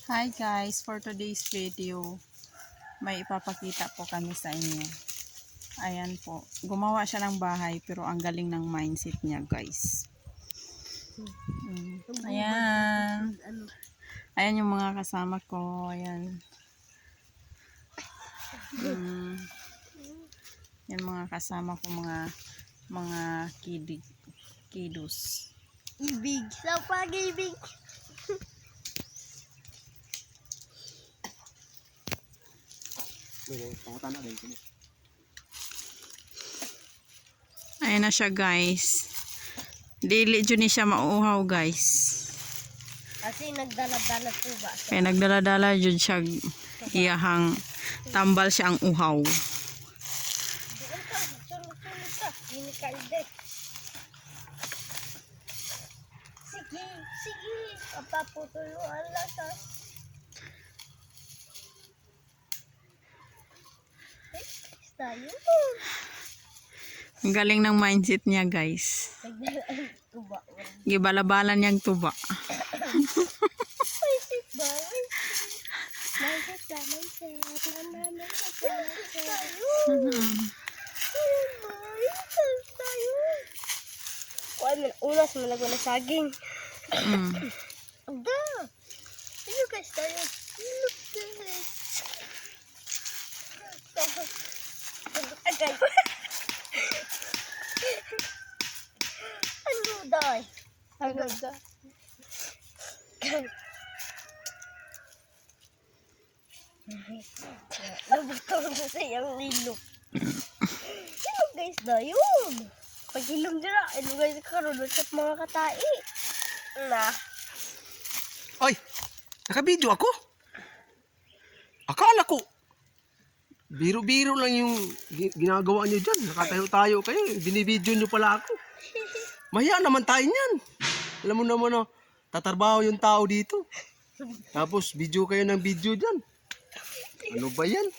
Hi guys, for today's video, may ipapakita po kami sa inyo. Ayan po, gumawa siya ng bahay pero ang galing ng mindset niya guys. Ayan. Ayan yung mga kasama ko. Ayan. Yan mga kasama ko, mga kiddos. Ibig sa pag-ibig. Ayan na siya guys. Dili dyan ni siya mauuhaw guys. Kasi nagdala-dala po ba? Kaya nagdala-dala dyan siya iyahang tambal siya ang uhaw. Sulog-sulog ka. Hindi kalde. Sige, sige. Papaputuluan lang ka. Tayo. Ang galing ng mindset niya guys. Nagdalaan tuba. Gibalabalan niyang tuba. Mindset ba? Mindset ba? Mindset. Tayo. Kuha mo, unas mo na saging. Agda! Ano guys tayo? Look guys! Agay! Ano daw? Ano daw? Nabutaw na sa iyang ilok. Ano guys na yun? Pag-ilong dira, ano guys karoon sa mga katai. Na. Ay, nakabidyo ako. Akala ko, biro-biro lang yung ginagawa nyo dyan. Nakatayo-tayo kayo. Binibidyo nyo pala ako. Maya naman tayo niyan. Alam mo naman na, tatarbaho yung tao dito. Tapos, video kayo ng video dyan. Ano ba yan?